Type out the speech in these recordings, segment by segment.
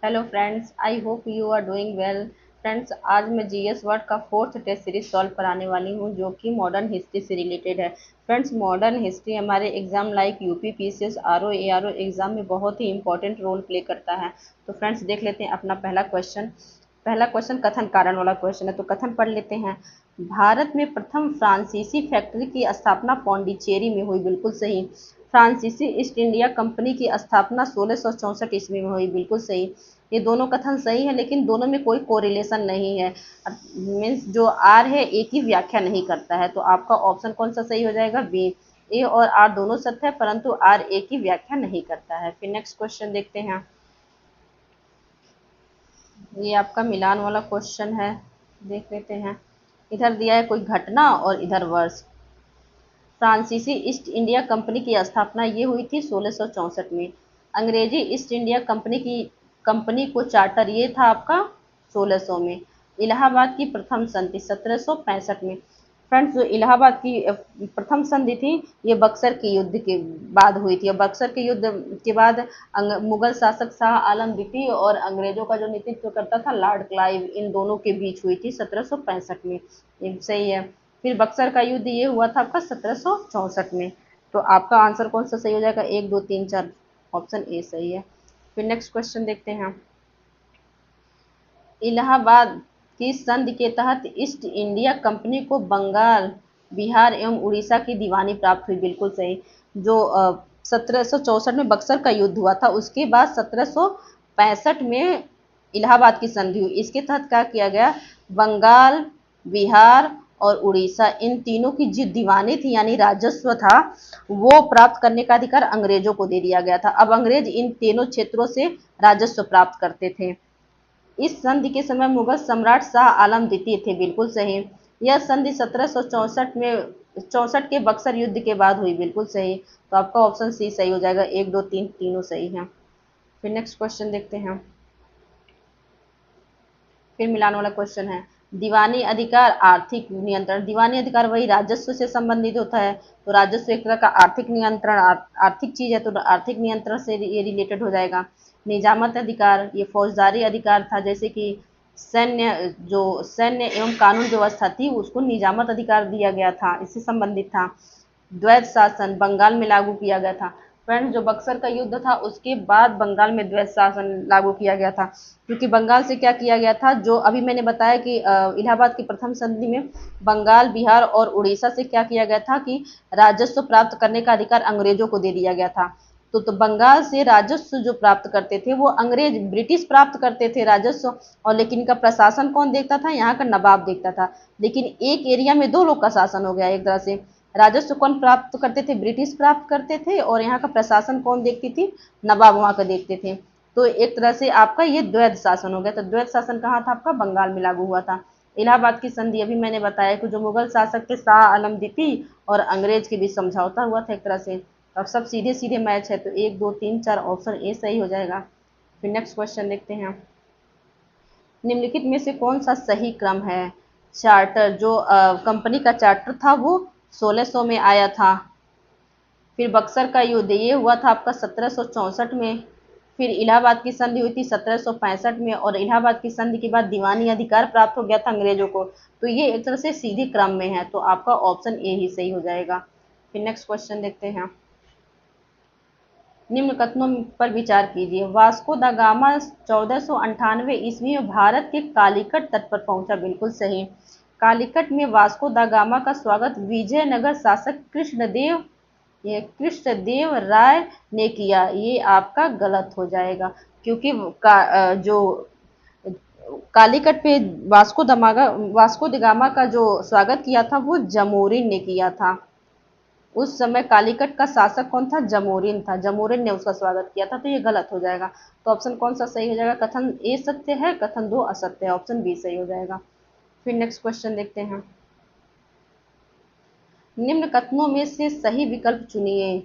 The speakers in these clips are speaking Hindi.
Hello friends, I hope you are doing well. Friends, आज मैं जीएस वर्ड का फोर्थ टेस्ट सीरीज सॉल्व कराने वाली हूँ जो कि मॉडर्न हिस्ट्री से रिलेटेड है। फ्रेंड्स, मॉडर्न हिस्ट्री हमारे exam like UP PCS RO ARO exam में बहुत ही इंपॉर्टेंट रोल प्ले करता है। तो फ्रेंड्स, देख लेते हैं अपना पहला क्वेश्चन कथन कारण वाला क्वेश्चन है, तो कथन पढ़ लेते हैं। भारत में प्रथम फ्रांसीसी फैक्ट्री की स्थापना पौंडीचेरी में हुई, बिल्कुल सही। फ्रांसीसी ईस्ट इंडिया कंपनी की स्थापना 1664 ईस्वी में हुई, बिल्कुल सही। ये दोनों कथन सही है, लेकिन दोनों में कोई कोरिलेशन नहीं है। मीन्स जो आर है एक ही व्याख्या नहीं करता है, तो आपका ऑप्शन कौन सा सही हो जाएगा? बी। ए और आर दोनों सत्य है, परंतु आर एक ही व्याख्या नहीं करता है। फिर नेक्स्ट क्वेश्चन देखते हैं। ये आपका मिलान वाला क्वेश्चन है, देख लेते हैं। इधर दिया है कोई घटना और इधर वर्ष। फ्रांसीसी ईस्ट इंडिया कंपनी की स्थापना ये हुई थी 1664 में। अंग्रेजी ईस्ट इंडिया कंपनी को चार्टर ये था आपका 1600 में। इलाहाबाद की प्रथम संधि 1765 में। फ्रेंड्स, जो इलाहाबाद की प्रथम संधि थी, ये बक्सर के युद्ध के बाद हुई थी। और बक्सर के युद्ध के बाद मुगल शासक शाह आलम द्वितीय और अंग्रेजों का जो नेतृत्व करता था लॉर्ड क्लाइव, इन दोनों के बीच हुई थी 1765 में। ये सही है। फिर बक्सर का युद्ध ये हुआ था आपका 1764 में। तो आपका आंसर कौन सा सही हो जाएगा? 1 2 3 4, ऑप्शन ए सही है। फिर नेक्स्ट क्वेश्चन देखते हैं। इलाहाबाद की संधि के तहत ईस्ट इंडिया कंपनी को बंगाल, बिहार एवं उड़ीसा की दीवानी प्राप्त हुई, बिल्कुल सही। जो 1764 में बक्सर का युद्ध हुआ था, उसके बाद 1765 में इलाहाबाद की संधि हुई। इसके तहत क्या किया गया? बंगाल, बिहार और उड़ीसा, इन तीनों की जो दीवानी थी यानी राजस्व था, वो प्राप्त करने का अधिकार अंग्रेजों को दे दिया गया था। अब अंग्रेज इन तीनों क्षेत्रों से राजस्व प्राप्त करते थे। इस संधि के समय मुगल सम्राट शाह आलम द्वितीय थे, बिल्कुल सही। यह संधि 1764 के बक्सर युद्ध के बाद हुई, बिल्कुल सही। तो आपका ऑप्शन सी सही हो जाएगा। 1 2 3 तीनों सही हैं। फिर नेक्स्ट क्वेश्चन देखते हैं। फिर मिलान वाला क्वेश्चन है। दीवानी अधिकार आर्थिक नियंत्रण। दीवानी अधिकार वही राजस्व से संबंधित होता है, तो राजस्व एक तरह का आर्थिक नियंत्रण, आर्थिक चीज है, तो आर्थिक नियंत्रण से ये रिलेटेड हो जाएगा। निजामत अधिकार ये फौजदारी अधिकार था, जैसे कि सैन्य एवं कानून व्यवस्था थी उसको निजामत अधिकार दिया गया था, इससे संबंधित था। द्वैध शासन बंगाल में लागू किया गया था। फ्रेंड्स, जो बक्सर का युद्ध था उसके बाद बंगाल में द्वैध शासन लागू किया गया था, क्योंकि बंगाल से क्या किया गया था, जो अभी मैंने बताया कि इलाहाबाद की प्रथम संधि में बंगाल, बिहार और उड़ीसा से क्या किया गया था कि राजस्व प्राप्त करने का अधिकार अंग्रेजों को दे दिया गया था। तो बंगाल से राजस्व जो प्राप्त करते थे वो अंग्रेज, ब्रिटिश प्राप्त करते थे राजस्व, और लेकिन इनका प्रशासन कौन देखता था? यहाँ का नवाब देखता था। लेकिन एक एरिया में दो लोग का शासन हो गया एक तरह से। राजस्व कौन प्राप्त करते थे? ब्रिटिश प्राप्त करते थे, और यहाँ का प्रशासन कौन देखती थी? नवाब वहाँ का देखते थे। तो एक तरह से आपका ये द्वैध शासन हो गया। तो द्वैध शासन कहाँ था? आपका बंगाल में लागू हुआ था। इलाहाबाद की संधि अभी मैंने बताया कि जो मुगल शासक थे शाह आलम द्वितीय और अंग्रेज के बीच समझौता हुआ था एक तरह से। अब सब सीधे सीधे मैच है, तो 1 2 3 4, ऑप्शन ए सही हो जाएगा। फिर नेक्स्ट क्वेश्चन देखते हैं। निम्नलिखित में से कौन सा सही क्रम है? चार्टर, जो कंपनी का चार्टर था वो 1600 में आया था। फिर बक्सर का युद्ध ये हुआ था आपका 1764 में। फिर इलाहाबाद की संधि हुई थी 1765 में, और इलाहाबाद की संधि के बाद दीवानी अधिकार प्राप्त हो गया था अंग्रेजों को। तो ये एक तरह से सीधी क्रम में है, तो आपका ऑप्शन ए ही सही हो जाएगा। फिर नेक्स्ट क्वेश्चन देखते हैं। निम्न कथनों पर विचार कीजिए। वास्को दा गामा 1498 ईस्वी में भारत के कालीकट तट पर पहुंचा, बिल्कुल सही। कालीकट में वास्को दा गामा का स्वागत विजयनगर शासक कृष्णदेव राय ने किया। ये आपका गलत हो जाएगा, क्योंकि जो कालीकट पे वास्को द गामा का जो स्वागत किया था वो जमोरिन ने किया था। उस समय कालीकट का शासक कौन था? जमोरिन था। जमोरिन ने उसका स्वागत किया था, तो ये गलत हो जाएगा। तो ऑप्शन कौन सा सही हो जाएगा? कथन ए सत्य है, कथन 2 असत्य है, ऑप्शन बी सही हो जाएगा। फिर नेक्स्ट क्वेश्चन देखते हैं। निम्न कथनों में से सही विकल्प चुनिए।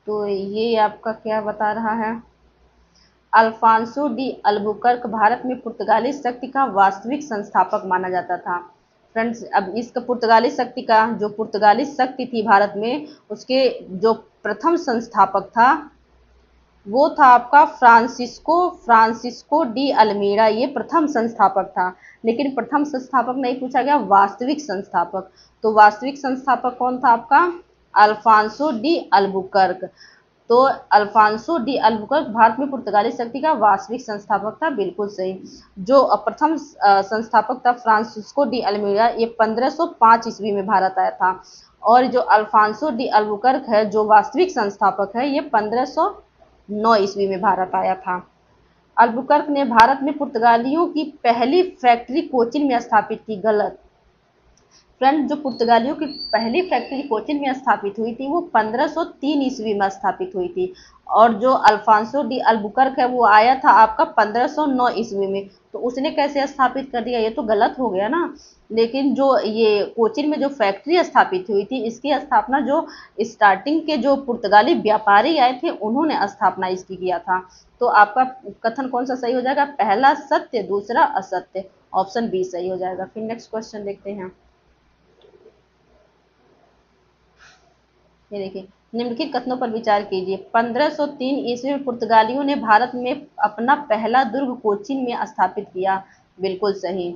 तो ये आपका क्या बता रहा है? अल्फांसो डी अल्बुकर्क भारत में पुर्तगाली शक्ति का वास्तविक संस्थापक माना जाता था। फ्रेंड्स, अब इसका पुर्तगाली शक्ति थी भारत में, उसके जो प्रथम संस्थापक था वो था आपका फ्रांसिस्को डी अल्मीड़ा, ये प्रथम संस्थापक था। लेकिन प्रथम संस्थापक नहीं पूछा गया, वास्तविक संस्थापक। तो वास्तविक संस्थापक कौन था आपका? Alfonso de Albuquerque. तो अल्फांसो डी अल्बुकर्क भारत में पुर्तगाली शक्ति का वास्तविक संस्थापक था, बिल्कुल सही। जो प्रथम संस्थापक था फ्रांसिस्को डी अल्मीड़ा, ये 1505 ईस्वी में भारत आया था। और जो अल्फांसो डी अल्बुकर्क है, जो वास्तविक संस्थापक है, ये 1509 ईस्वी में भारत आया था। अल्बुकर्क ने भारत में पुर्तगालियों की पहली फैक्ट्री कोचिन में स्थापित की। गलत। फ्रेंड, जो पुर्तगालियों की पहली फैक्ट्री कोचिन में स्थापित हुई थी वो 1503 ईस्वी में स्थापित हुई थी। और जो अल्फांसो डी अल्बुकर्क है वो आया था आपका 1509 ईस्वी में। तो उसने कैसे स्थापित कर दिया? ये तो गलत हो गया ना। लेकिन जो ये कोचिन में जो फैक्ट्री स्थापित हुई थी, इसकी स्थापना जो स्टार्टिंग के जो पुर्तगाली व्यापारी आए थे उन्होंने स्थापना इसकी किया था। तो आपका कथन कौन सा सही हो जाएगा? पहला सत्य, दूसरा असत्य। ऑप्शन बी सही हो जाएगा। फिर नेक्स्ट क्वेश्चन देखते हैं। ये देखिए, निम्नलिखित कथनों पर विचार कीजिए। 1503 ईस्वी में पुर्तगालियों ने भारत में अपना पहला दुर्ग कोचीन में स्थापित किया। बिल्कुल सही।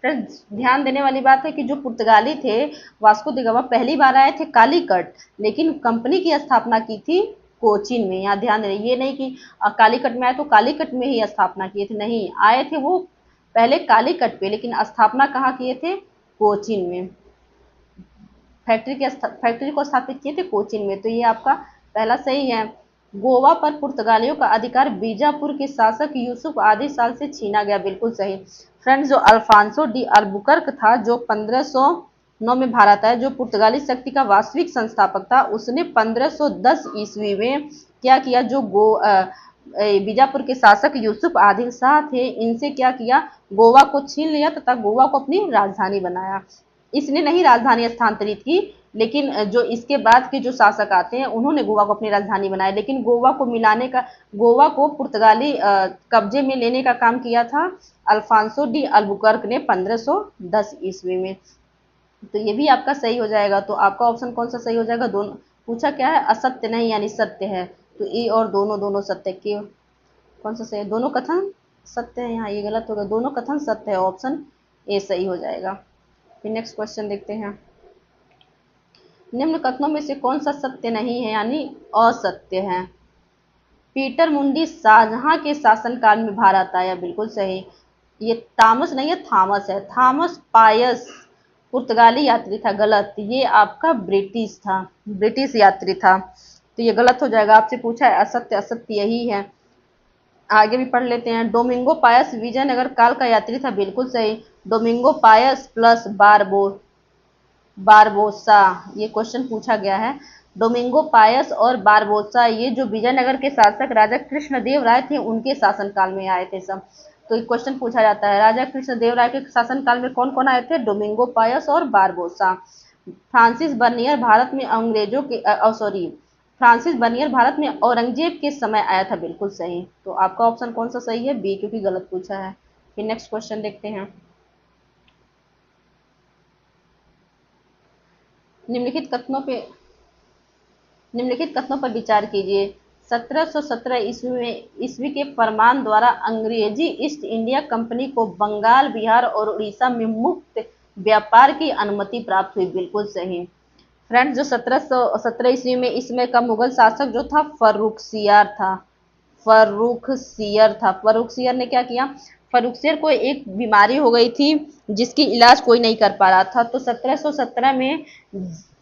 फ्रेंड्स, ध्यान देने वाली बात है कि जो पुर्तगाली थे, वास्को द गामा पहली बार आए थे कालीकट, लेकिन कंपनी की स्थापना की थी कोचीन में। यहाँ ध्यान दें, ये नहीं कि कालीकट में आए तो कालीकट में ही स्थापना किए थे, नहीं, आए थे वो पहले कालीकट पे, लेकिन स्थापना कहाँ किए थे? कोचीन में। फैक्ट्री को स्थापित किए थे कोचीन में। तो ये आपका पहला सही है। गोवा पर पुर्तगालियों का अधिकार बीजापुर के शासक यूसुफ आदि साल से छीना गया। बिल्कुल सही। फ्रेंड्स, जो अल्फांसो डी अल्बुकर्क था, जो 1509 में भारत आया, जो पुर्तगाली शक्ति का वास्तविक संस्थापक था, उसने 1510 ईस्वी में क्या किया? जो बीजापुर के शासक यूसुफ आदिल शाह थे, इनसे क्या किया? गोवा को छीन लिया तथा गोवा को अपनी राजधानी बनाया। इसने नहीं राजधानी स्थानांतरित की, लेकिन जो इसके बाद के जो शासक आते हैं उन्होंने गोवा को अपनी राजधानी बनाया। लेकिन गोवा को मिलाने का, गोवा को पुर्तगाली कब्जे में लेने का काम किया था अल्फांसो डी अल्बुकर्क ने 1510 ईस्वी में। तो ये भी आपका सही हो जाएगा। तो आपका ऑप्शन कौन सा सही हो जाएगा? दोनों पूछा क्या है? असत्य नहीं, यानी सत्य है। तो ए और दोनों दोनों सत्य के कौन सा सही है? दोनों कथन सत्य है। यहाँ ये गलत होगा, दोनों कथन सत्य है। ऑप्शन ए सही हो जाएगा। फिर नेक्स्ट क्वेश्चन देखते हैं। निम्न कथनों में से कौन सा सत्य नहीं है, यानी असत्य है? पीटर मुंडी शाहजहां के शासनकाल में भारत आया। बिल्कुल सही। ये तामस नहीं है, थामस है। थामस पायस पुर्तगाली यात्री था। गलत। ये आपका ब्रिटिश था, ब्रिटिश यात्री था। तो ये गलत हो जाएगा। आपसे पूछा है असत्य, असत्य यही है। आगे भी पढ़ लेते हैं। डोमिंगो पायस विजयनगर काल का यात्री था। बिल्कुल सही। डोमिंगो पायस प्लस बारबोसा, ये क्वेश्चन पूछा गया है। डोमिंगो पायस और बारबोसा, ये जो विजयनगर के शासक राजा कृष्णदेव राय थे, उनके शासनकाल में आए थे सब। तो एक क्वेश्चन पूछा जाता है, राजा कृष्णदेव राय के शासनकाल में कौन कौन आए थे? डोमिंगो पायस और बारबोसा। फ्रांसिस बर्नियर भारत में अंग्रेजों के सॉरी फ्रांसिस बर्नियर भारत में औरंगजेब के समय आया था। बिल्कुल सही। तो आपका ऑप्शन कौन सा सही है? बी, क्योंकि गलत पूछा है। फिर नेक्स्ट क्वेश्चन देखते हैं। निम्नलिखित कथनों पे निम्नलिखित कथनों पर विचार कीजिए। 1717 ईस्वी के फरमान द्वारा अंग्रेजी ईस्ट इंडिया कंपनी को बंगाल, बिहार और उड़ीसा में मुक्त व्यापार की अनुमति प्राप्त हुई। बिल्कुल सही। फ्रेंड्स, जो 1717 ईस्वी में इसमें का मुगल शासक जो था फर्रुखसियार था। फर्रुखसियर ने क्या किया? फर्रुखसियर को एक बीमारी हो गई थी जिसकी इलाज कोई नहीं कर पा रहा था। तो 1717 में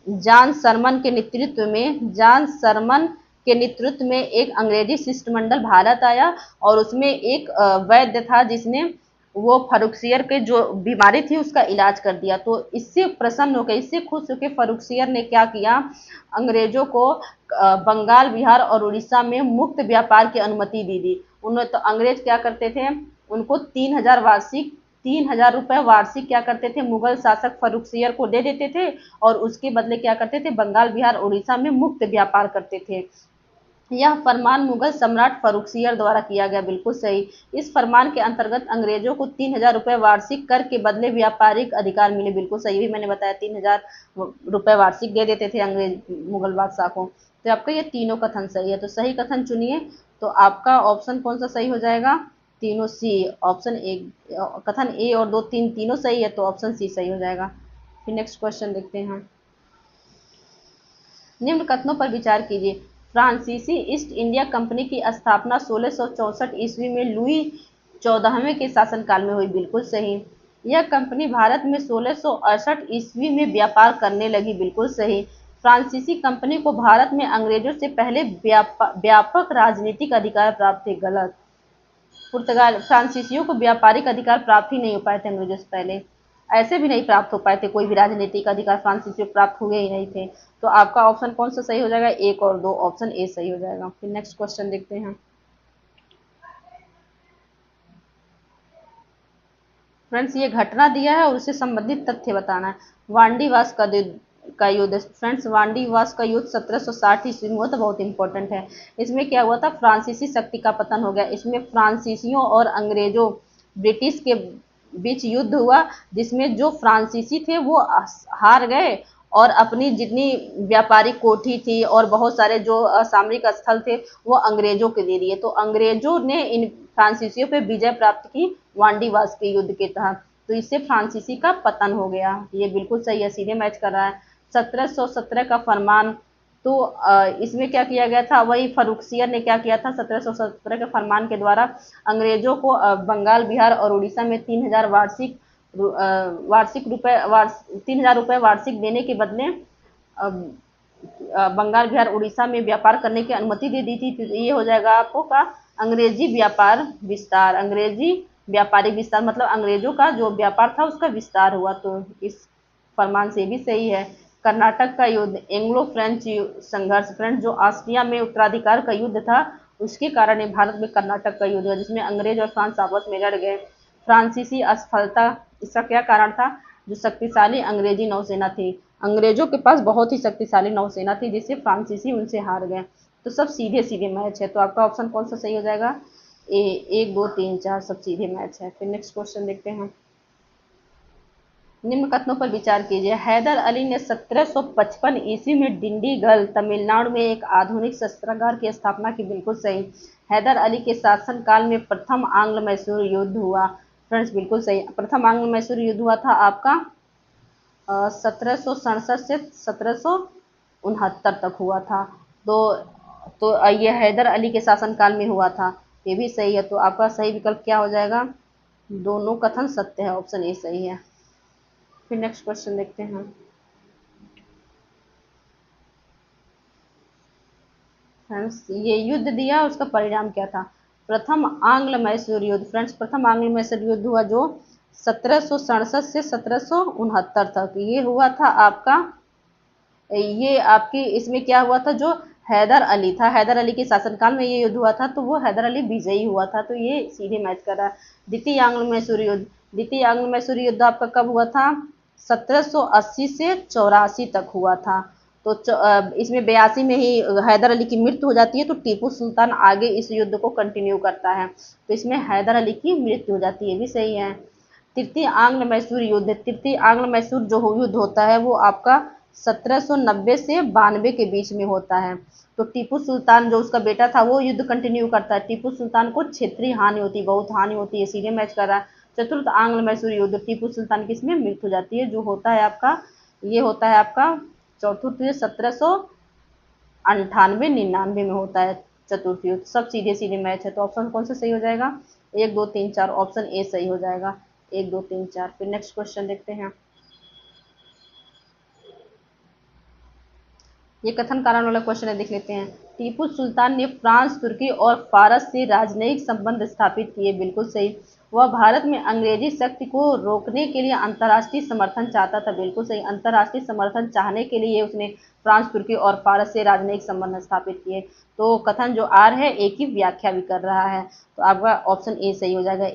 जॉन सरमन के नेतृत्व में एक अंग्रेजी शिष्टमंडल भारत आया, और उसमें एक वैद्य था जिसने वो फर्रुखसियर के जो बीमारी थी उसका इलाज कर दिया। तो इससे प्रसन्न होकर, इससे खुश होकर फर्रुखसियर ने क्या किया? अंग्रेजों को बंगाल, बिहार और उड़ीसा में मुक्त व्यापार की अनुमति दी थी। उन्होंने तो अंग्रेज क्या करते थे? उनको 3,000 रुपए वार्षिक क्या करते थे? मुगल शासक फर्रुखसियर को दे देते थे, और उसके बदले क्या करते थे? बंगाल, बिहार, उड़ीसा में मुक्त व्यापार करते थे। यह फरमान मुगल सम्राट फर्रुखसियर द्वारा किया गया। बिल्कुल सही। इस फरमान के अंतर्गत अंग्रेजों को 3,000 रुपए वार्षिक कर के बदले व्यापारिक अधिकार मिले। बिल्कुल सही भी मैंने बताया, 3,000 रुपए वार्षिक दे देते थे अंग्रेज मुगल बादशाह को। तो आपका ये तीनों कथन सही है, तो सही कथन चुनिए। तो आपका ऑप्शन कौन सा सही हो जाएगा? तीनों सी। ऑप्शन ए, कथन ए और दो तीन तीनों सही है, तो ऑप्शन सी सही हो जाएगा। फिर नेक्स्ट क्वेश्चन देखते हैं। निम्न कथनों पर विचार कीजिए। फ्रांसीसी ईस्ट इंडिया कंपनी की स्थापना 1664 ईस्वी में लुई 14वें के शासनकाल में हुई, बिल्कुल सही। यह कंपनी भारत में 1668 ईस्वी में व्यापार करने लगी, बिल्कुल सही। फ्रांसीसी कंपनी को भारत में अंग्रेजों से पहले व्यापक राजनीतिक अधिकार प्राप्त थे, गलत। पुर्तगाल फ्रांसीसियों को व्यापारिक अधिकार प्राप्त ही नहीं हो पाए थे अंग्रेजों से पहले, ऐसे भी नहीं प्राप्त हो पाए थे, कोई भी राजनीतिक अधिकार फ्रांसीसियों को प्राप्त हुए ही नहीं थे। तो आपका ऑप्शन कौन सा सही हो जाएगा? एक और दो, ऑप्शन ए सही हो जाएगा। फिर नेक्स्ट क्वेश्चन देखते हैं। फ्रेंड्स ये घटना दिया है और उससे संबंधित तथ्य बताना है। वांडीवास का युद्ध। फ्रेंड्स वांडीवास का युद्ध 1760 ईस्वी में हुआ, तो बहुत इंपॉर्टेंट है। इसमें क्या हुआ था? फ्रांसीसी शक्ति का पतन हो गया। इसमें फ्रांसीसियों और अंग्रेजों, ब्रिटिश के बीच युद्ध हुआ, जिसमें जो फ्रांसीसी थे वो हार गए और अपनी जितनी व्यापारिक कोठी थी और बहुत सारे जो सामरिक स्थल थे वो अंग्रेजों के दे दिए। तो अंग्रेजों ने इन फ्रांसीसियों पे विजय प्राप्त की वांडीवास के युद्ध के तहत, तो इससे फ्रांसीसी का पतन हो गया। ये बिल्कुल सही है, सीधे मैच कर रहा है। 1717 का फरमान, तो इसमें क्या किया गया था? वही फर्रुखसियर ने क्या किया था? 1717 के फरमान के द्वारा अंग्रेजों को बंगाल, बिहार और उड़ीसा में 3000 वार्षिक रुपए 3000 रुपए वार्षिक देने के बदले बंगाल, बिहार, उड़ीसा में व्यापार करने की अनुमति दे दी थी। तो ये हो जाएगा आपको का अंग्रेजी व्यापार विस्तार। अंग्रेजी व्यापारिक विस्तार मतलब अंग्रेजों का जो व्यापार था उसका विस्तार हुआ, तो इस फरमान से भी सही है। कर्नाटक का युद्ध, एंग्लो फ्रेंच संघर्ष। फ्रेंच जो ऑस्ट्रिया में उत्तराधिकार का युद्ध था, उसके कारण भारत में कर्नाटक का युद्ध हुआ, जिसमें अंग्रेज और फ्रांस आपस में लड़ गए। फ्रांसीसी असफलता, इसका क्या कारण था? जो शक्तिशाली अंग्रेजी नौसेना थी, अंग्रेजों के पास बहुत ही शक्तिशाली नौसेना थी, जिससे फ्रांसीसी उनसे हार गए। तो सब सीधे सीधे मैच है, तो आपका ऑप्शन कौन सा सही हो जाएगा? ए, एक दो तीन चार सब सीधे मैच है। फिर नेक्स्ट क्वेश्चन देखते हैं। निम्न कथनों पर विचार कीजिए। हैदर अली ने 1755 ईस्वी में डिंडीगल, तमिलनाडु में एक आधुनिक शस्त्रागार की स्थापना की, बिल्कुल सही। हैदर अली के शासनकाल में प्रथम आंग्ल मैसूर युद्ध हुआ। फ्रेंड्स बिल्कुल सही, प्रथम आंग्ल मैसूर युद्ध हुआ था आपका 1767 से 1769 तक हुआ था। तो ये हैदर अली के शासनकाल में हुआ था, ये भी सही है। तो आपका सही विकल्प क्या हो जाएगा? दोनों कथन सत्य है, ऑप्शन ए सही है। फिर नेक्स्ट क्वेश्चन देखते हैं। फ्रेंड्स ये युद्ध दिया, उसका परिणाम क्या था? प्रथम आंग्ल मैसूर युद्ध। फ्रेंड्स प्रथम आंग्ल मैसूर युद्ध हुआ जो 1767 से 1769 तक ये हुआ था आपका। ये आपकी इसमें क्या हुआ था? जो हैदर अली था, हैदर अली के शासनकाल में ये युद्ध हुआ था, तो वो हैदर अली विजयी हुआ था, तो ये सीधे मैच कर रहा है। द्वितीय आंग्ल मैसूर युद्ध। द्वितीय आंग्ल मैसूर युद्ध आपका कब हुआ था? 1780 से 84 तक हुआ था। तो इसमें 82 में ही हैदर अली की मृत्यु हो जाती है, तो टीपू सुल्तान आगे इस युद्ध को कंटिन्यू करता है, तो इसमें हैदर अली की मृत्यु हो जाती है, भी सही है। तृतीय आंग्ल मैसूर युद्ध। तृतीय आंग्ल मैसूर जो युद्ध होता है वो आपका 1790 से 92 के बीच में होता है। तो टीपू सुल्तान जो उसका बेटा था वो युद्ध कंटिन्यू करता है, टीपू सुल्तान को क्षेत्रीय हानि होती है, बहुत हानि होती है, सीधे मैच कर रहा है। चतुर्थ आंग्ल मैसूर युद्ध, टीपू सुल्तान की इसमें मृत्यु हो जाती है, जो होता है आपका, ये होता है आपका चतुर्थ युद्ध 1798-99 में होता है चतुर्थ युद्ध। सब सीधे सीधे मैच है, तो ऑप्शन कौन सा सही हो जाएगा? एक दो तीन चार, ऑप्शन ए सही हो जाएगा। एक दो तीन चार। फिर नेक्स्ट क्वेश्चन देखते हैं। ये कथन कारण वाला क्वेश्चन है, देख लेते हैं। टीपू सुल्तान ने फ्रांस, तुर्की और फारस से राजनयिक संबंध स्थापित किए, बिल्कुल सही। वह भारत में अंग्रेजी शक्ति को रोकने के लिए अंतर्राष्ट्रीय समर्थन चाहता था, बिल्कुल सही। अंतर्राष्ट्रीय समर्थन चाहने के लिए उसने फ्रांस, तुर्की और फारस से राजनयिक संबंध स्थापित किए। तो कथन जो आर है ए की व्याख्या भी कर रहा है, तो आपका ऑप्शन ए सही हो जाएगा।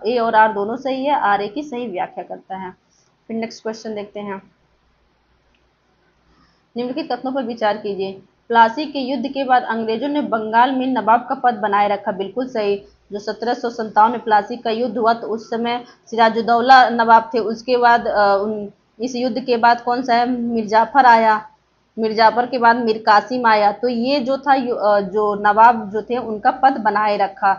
ए और आर दोनों सही है, आर ए की सही व्याख्या करता है। फिर नेक्स्ट क्वेश्चन देखते हैं। निम्नलिखित कथनों पर विचार कीजिए। प्लासी के युद्ध के बाद अंग्रेजों ने बंगाल में नवाब का पद बनाए रखा, बिल्कुल सही। जो 1757 में प्लासी का युद्ध हुआ, तो उस समय सिराजुद्दौला नवाब थे। उसके बाद इस युद्ध के बाद कौन सा है? मिर्जाफर आया। मिर्जापुर के बाद मीर कासिम आया, तो ये जो था जो नवाब जो थे उनका पद बनाए रखा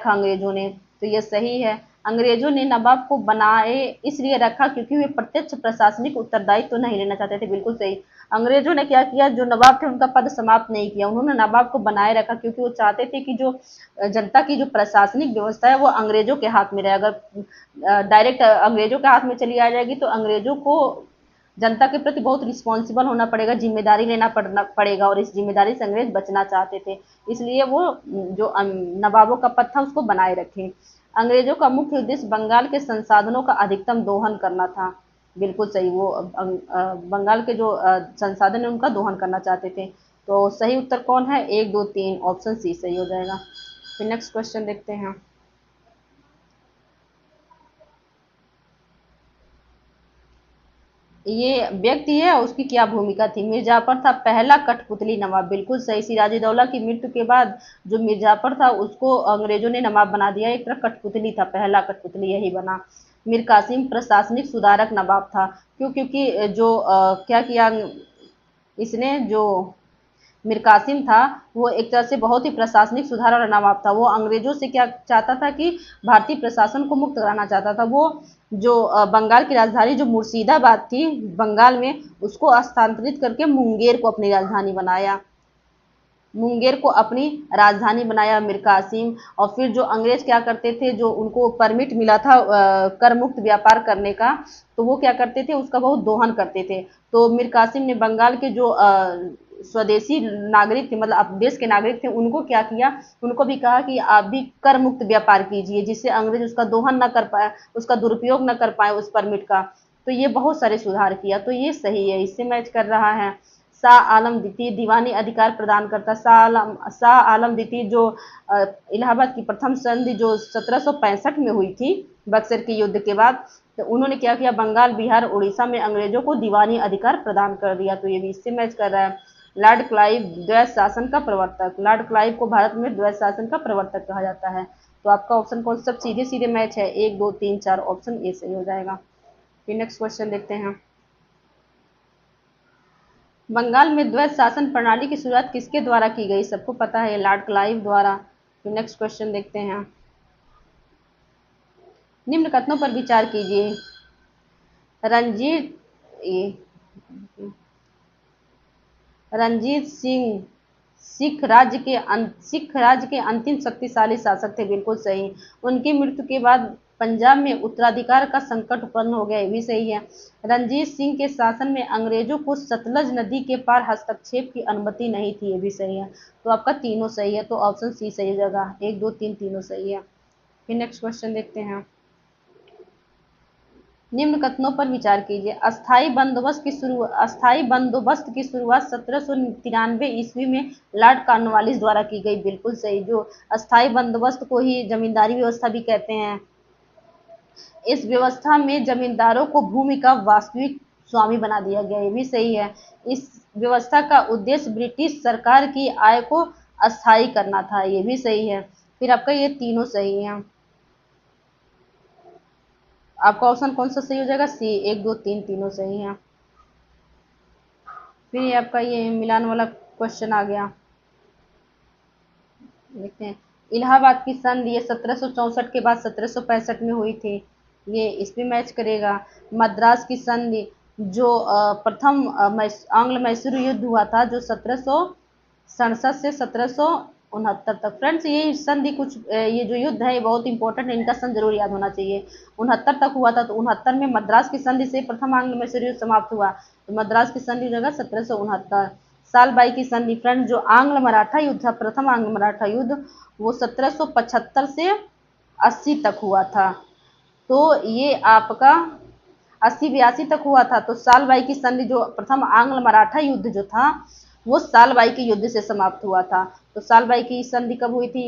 अंग्रेजों ने, तो ये सही है। अंग्रेजों ने नवाब को बनाए इसलिए रखा क्योंकि वे प्रत्यक्ष प्रशासनिक उत्तरदायित्व तो नहीं लेना चाहते थे, बिल्कुल सही। अंग्रेजों ने क्या किया, जो नवाब थे उनका पद समाप्त नहीं किया, उन्होंने नवाब को बनाए रखा क्योंकि वो चाहते थे कि जो जनता की जो प्रशासनिक व्यवस्था है वो अंग्रेजों के हाथ में रहे। अगर डायरेक्ट अंग्रेजों के हाथ में चली आ जाएगी तो अंग्रेजों को जनता के प्रति बहुत रिस्पॉन्सिबल होना पड़ेगा, जिम्मेदारी लेना पड़ेगा, और इस जिम्मेदारी से अंग्रेज बचना चाहते थे, इसलिए वो जो नवाबों का पद था उसको बनाए रखे। अंग्रेजों का मुख्य उद्देश्य बंगाल के संसाधनों का अधिकतम दोहन करना था, बिल्कुल सही। वो बंगाल के जो संसाधन है उनका दोहन करना चाहते थे। तो सही उत्तर कौन है, 1 2 3, ऑप्शन सी सही हो जाएगा। फिर नेक्स्ट क्वेश्चन देखते हैं। ये व्यक्ति है, उसकी क्या भूमिका थी। मीर जाफर था पहला कठपुतली नवाब, बिल्कुल सही। सिराजुद्दौला की मृत्यु के बाद जो मीर जाफर था उसको अंग्रेजों ने नवाब बना दिया, एक तरह कठपुतली था, पहला कठपुतली यही बना। मीर कासिम प्रशासनिक सुधारक नवाब था, क्यों, क्योंकि जो क्या किया इसने, जो मीर कासिम था वो एक तरह से बहुत ही प्रशासनिक सुधार वाला नवाब था। वो अंग्रेजों से क्या चाहता था कि भारतीय प्रशासन को मुक्त कराना चाहता था। वो जो बंगाल की राजधानी जो मुर्शिदाबाद थी बंगाल में, उसको स्थानांतरित करके मुंगेर को अपनी राजधानी बनाया। मुंगेर को अपनी राजधानी बनाया मीर कासिम। और फिर जो अंग्रेज क्या करते थे, जो उनको परमिट मिला था कर मुक्त व्यापार करने का, तो वो क्या करते थे, उसका बहुत दोहन करते थे। तो मीर कासिम ने बंगाल के जो स्वदेशी नागरिक थे, मतलब देश के नागरिक थे, उनको क्या किया, उनको भी कहा कि आप भी कर मुक्त व्यापार कीजिए, जिससे अंग्रेज उसका दोहन न कर पाए, उसका दुरुपयोग न कर पाए उस परमिट का। तो ये बहुत सारे सुधार किया, तो ये सही है, इससे मैच कर रहा है। शाह आलम द्वितीय दीवानी अधिकार प्रदान करता। शाह आलम द्वितीय जो इलाहाबाद की प्रथम संधि जो 1765 में हुई थी बक्सर के युद्ध के बाद, तो उन्होंने क्या किया, बंगाल बिहार उड़ीसा में अंग्रेजों को दीवानी अधिकार प्रदान कर दिया, तो ये भी इससे मैच कर रहा है। लॉर्ड क्लाइव द्वैध शासन का प्रवर्तक। लॉर्ड क्लाइव को भारत में द्वैध शासन का प्रवर्तक कहा जाता है। तो आपका ऑप्शन कौन सा, सीधे सीधे मैच है, 1 2 3 4, ऑप्शन ए सही हो जाएगा। फिर नेक्स्ट क्वेश्चन देखते हैं। बंगाल में द्वैध शासन प्रणाली की शुरुआत किसके द्वारा की गई, सबको पता है, लॉर्ड क्लाइव द्वारा। फिर नेक्स्ट क्वेश्चन देखते हैं। निम्न कथनों पर विचार कीजिए। रंजीत रंजीत सिंह सिख राज्य के अंतिम शक्तिशाली शासक थे, बिल्कुल सही। उनकी मृत्यु के बाद पंजाब में उत्तराधिकार का संकट उत्पन्न हो गया, ये भी सही है। रंजीत सिंह के शासन में अंग्रेजों को सतलज नदी के पार हस्तक्षेप की अनुमति नहीं थी, ये भी सही है। तो आपका तीनों सही है, तो ऑप्शन सी सही हो जाएगा, 1 2 3 तीनों सही है। फिर नेक्स्ट क्वेश्चन देखते हैं। निम्न कथनों पर विचार कीजिए। अस्थाई बंदोबस्त की शुरुआत 1793 ईस्वी में लॉर्ड कॉर्नवालिस द्वारा की गई, बिल्कुल सही। जो अस्थाई बंदोबस्त को ही जमींदारी व्यवस्था भी कहते हैं। इस व्यवस्था में जमींदारों को भूमि का वास्तविक स्वामी बना दिया गया, ये भी सही है। इस व्यवस्था का उद्देश्य ब्रिटिश सरकार की आय को अस्थायी करना था, ये भी सही है। फिर आपका ये तीनों सही है। आपका ऑप्शन कौन सा सही हो जाएगा, सी, 1 2 3 तीनों सही है। फिर ये आपका ये मिलान वाला क्वेश्चन आ गया, देखते हैं। इलाहाबाद की संधि ये 1764 के बाद 1765 में हुई थी, ये इस पे मैच करेगा। मद्रास की संधि जो प्रथम आंग्ल मैसूर युद्ध हुआ था, जो 1767 से 1769 तक। फ्रेंड्स ये संधि कुछ ये जो युद्ध है ये बहुत इंपॉर्टेंट है, इनका सन जरूर याद होना चाहिए। 69 तक हुआ था, तो 69 में मद्रास की संधि से प्रथम आंग्ल मैसूर युद्ध समाप्त हुआ, तो मद्रास की संधि जगह 1769। साल बाई की संधि, फ्रेंड जो आंग्ल मराठा युद्ध था, प्रथम आंग्ल मराठा युद्ध, वो 1775 से 80 तक हुआ था, तो ये आपका 80-82 तक हुआ था। तो साल बाई की संधि जो प्रथम आंग्ल मराठा युद्ध जो था वो साल बाई के युद्ध से समाप्त हुआ था। तो साल बाई की संधि कब हुई थी,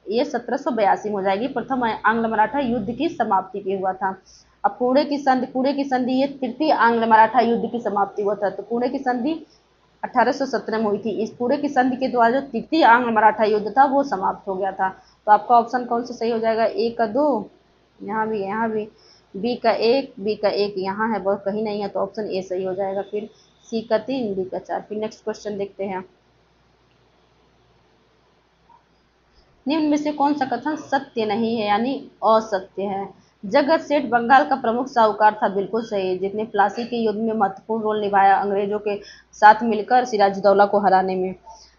ये 1782 में हो जाएगी, प्रथम आंग्ल मराठा युद्ध की समाप्ति पे हुआ था। अब पुणे की संधि ये तृतीय आंग्ल मराठा युद्ध की समाप्ति हुआ था, तो पुणे की संधि 1817 में हुई थी। इस पूरे की संधि के द्वारा जो तृतीय आंग्ल मराठा युद्ध था वो समाप्त हो गया था। तो आपका ऑप्शन कौन सा सही हो जाएगा, ए का 2, यहाँ भी, बी का 1 यहाँ है, बहुत कहीं नहीं है, तो ऑप्शन ए सही हो जाएगा। फिर सीकती इमली का अचार। फिर नेक्स्ट क्वेश्चन देखते हैं, निम्न में से कौन सा कथन सत्य नहीं है यानी असत्य है। जगत सेठ बंगाल का प्रमुख साहूकार था, बिल्कुल सही, जिसने प्लासी के युद्ध में महत्वपूर्ण रोल निभाया अंग्रेजों के साथ मिलकर सिराजुद्दौला को हराने में।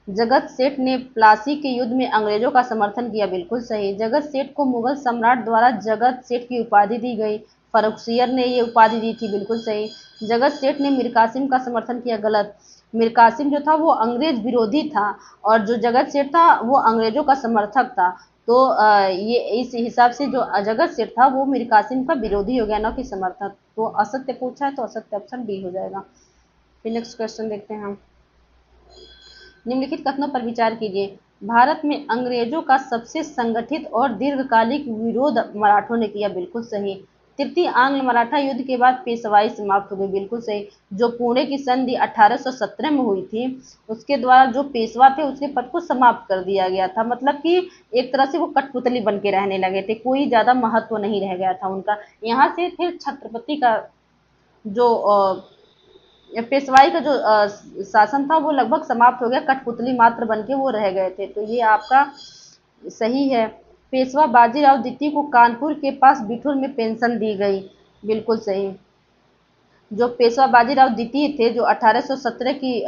जगत सेठ ने प्लासी के युद्ध में अंग्रेजों का समर्थन किया, बिल्कुल सही। जगत सेठ को मुगल सम्राट द्वारा जगत सेठ की उपाधि दी गई, फर्रुखसियर ने ये उपाधि दी थी, बिल्कुल सही। जगत सेठ ने मीर कासिम का समर्थन किया, गलत। मीर कासिम जो था वो अंग्रेज विरोधी था और जो जगत सेठ था वो अंग्रेजों का समर्थक था। तो ये इस हिसाब से जो जगत सेठ था वो मीर कासिम का विरोधी हो गया, ना कि समर्थक। तो असत्य पूछा है तो असत्य ऑप्शन बी हो जाएगा। फिर नेक्स्ट क्वेश्चन देखते हैं हम, निम्नलिखित कथनों पर विचार कीजिए। भारत में अंग्रेजों का सबसे संगठित और दीर्घकालिक विरोध मराठों ने किया, बिल्कुल सही। तृतीय आंग्ल मराठा युद्ध के बाद पेशवाई समाप्त हो गई, बिल्कुल सही। जो पुणे की संधि 1817 में हुई थी उसके द्वारा जो पेशवा थे उसके पद को समाप्त कर दिया गया था, मतलब कि एक तरह से वो कठपुतली बन के रहने लगे थे, कोई ज्यादा महत्व नहीं रह गया था उनका। यहाँ से फिर छत्रपति का जो पेशवाई का जो शासन था वो लगभग समाप्त हो गया, कठपुतली मात्र बन के वो रह गए थे। तो ये आपका सही है। पेशवा बाजीराव द्वितीय को कानपुर के पास बिठूर में पेंशन दी गई, बिल्कुल सही। जो पेशवा बाजीराव द्वितीय थे जो 1817 की